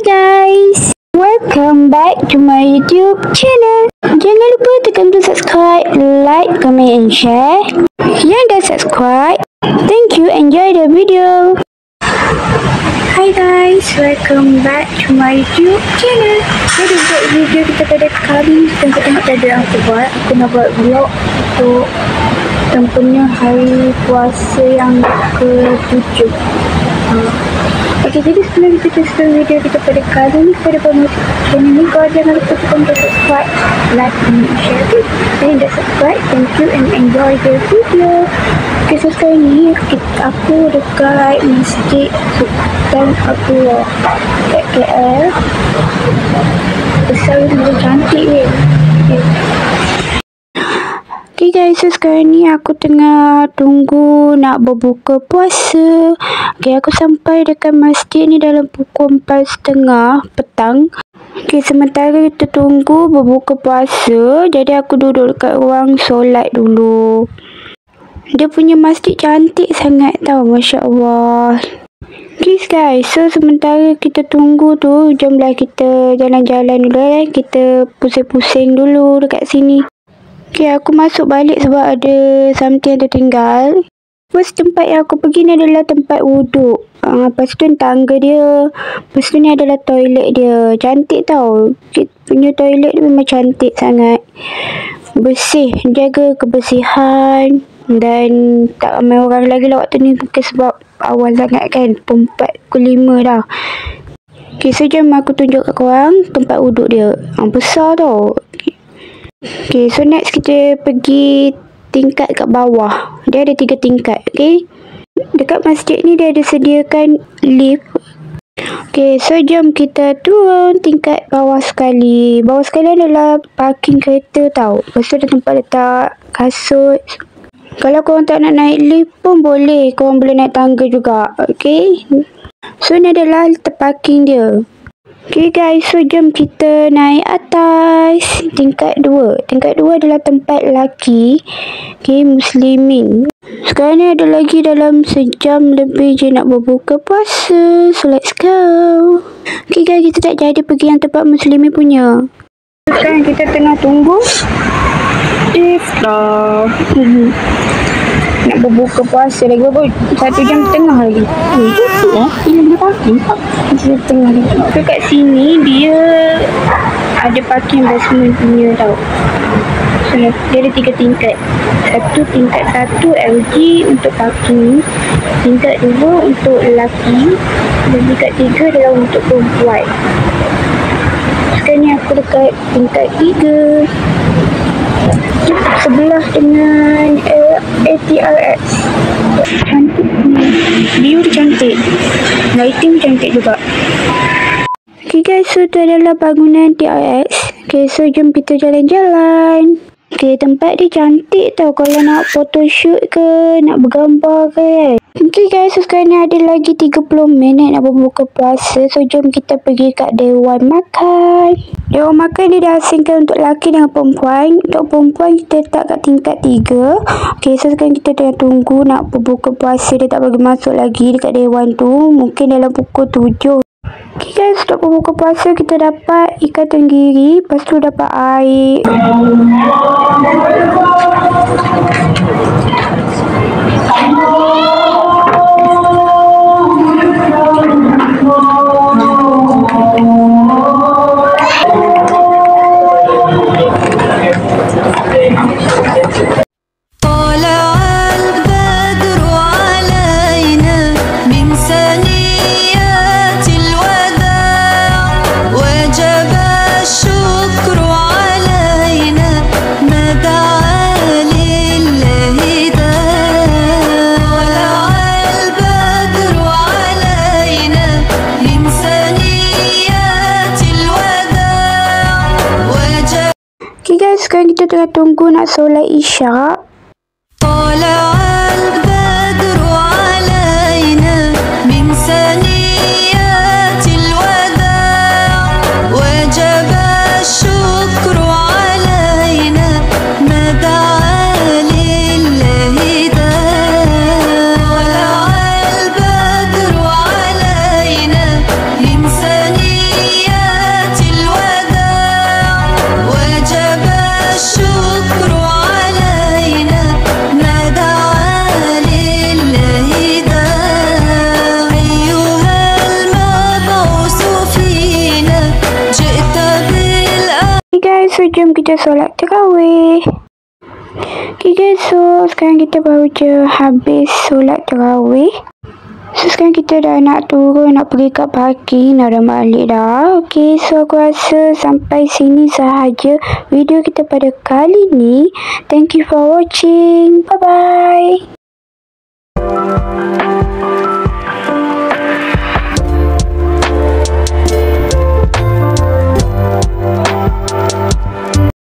guys, welcome back to my YouTube channel. Jangan lupa tekan tombol subscribe, like, comment and share. Yang dah subscribe, thank you, enjoy the video. Hi guys, welcome back to my YouTube channel. Jadi buat video kita pada kali ni, kita tengok tadi yang aku buat. Aku nak buat vlog untuk tempatnya hari puasa yang ke-7. Okey, jadi sebelum kita start video kita pada kali ni, kepada pemirsa channel ni, kau jangan lupa tekan tombol subscribe, like, and share. Dan dah subscribe, thank you and enjoy the video. Okey, so sekarang ni aku dekat Masjid Sultan Abdullah kat KL. Besar dan cantik ni. Okay guys, so sekarang ni aku tengah tunggu nak berbuka puasa. Okay, aku sampai dekat masjid ni dalam pukul 4.30 petang. Okay, sementara kita tunggu berbuka puasa, jadi aku duduk dekat ruang solat dulu. Dia punya masjid cantik sangat tau, Masya Allah. Okay guys, so sementara kita tunggu tu, jomlah kita jalan-jalan dulu kan. Kita pusing-pusing dulu dekat sini. Okay, aku masuk balik sebab ada something yang tertinggal. First tempat yang aku pergi ni adalah tempat wuduk. Lepas tu tangga dia. Lepas tu ni adalah toilet dia. Cantik tau. Punya toilet dia memang cantik sangat. Bersih. Jaga kebersihan. Dan tak ramai orang lagi lah waktu ni. Mungkin sebab awal sangat kan. Pukul 4.05 dah. Okay, so jom aku tunjuk kat korang tempat wuduk dia. Besar tau. Okay, so next kita pergi tingkat kat bawah. Dia ada 3 tingkat, okay. Dekat masjid ni dia ada sediakan lift. Okay, so jom kita turun tingkat bawah sekali. Bawah sekali adalah parking kereta tau. Lepas tu ada tempat letak kasut. Kalau korang tak nak naik lift pun boleh. Korang boleh naik tangga juga, okay. So ni adalah letak parking dia. Okay guys, so jom kita naik atas tingkat 2. Tingkat 2 adalah tempat lelaki, okay, muslimin. Sekarang ni ada lagi dalam sejam lebih je nak berbuka puasa. So let's go. Okay guys, kita tak jadi pergi yang tempat muslimin punya. Sekarang kita tengah tunggu iftar. Nak berbuka puasa lagi berapa? 1.5 jam lagi. Betul lah. Ini dia parking. 1.5 jam lagi. Dekat sini dia ada parking basement punya tau. So, dia ada 3 tingkat. Tingkat 1 LG untuk parking. Tingkat 2 untuk lelaki. Dan tingkat 3 adalah untuk perempuan. Sekarang ni aku dekat tingkat 3. Sebelah dengan ATRX. Cantik. View dia cantik. Lighting cantik juga. Okay guys, so tu adalah bangunan TRX. Okay, so jom kita jalan-jalan. Okay, tempat dia cantik tau kalau nak photoshoot ke, nak bergambar ke. Okay guys, so sekarang ni ada lagi 30 minit nak berbuka puasa. So jom kita pergi kat Dewan Makan. Dewan Makan dia dah asingkan untuk lelaki dengan perempuan. Untuk perempuan kita letak kat tingkat 3. Okay, so sekarang kita tengah tunggu nak berbuka puasa. Dia tak bagi masuk lagi dekat Dewan tu. Mungkin dalam pukul 7. Okay guys, untuk berbuka puasa kita dapat ikan tenggiri. Lepas tu dapat air. Okay guys, sekarang kita tengah tunggu nak solat isyak. jom kita solat tarawih. Okay guys, so sekarang kita baru je habis solat tarawih. So sekarang kita dah nak turun, nak pergi kat parking, dah balik dah. Okay, so aku rasa sampai sini sahaja video kita pada kali ni. Thank you for watching. Bye bye.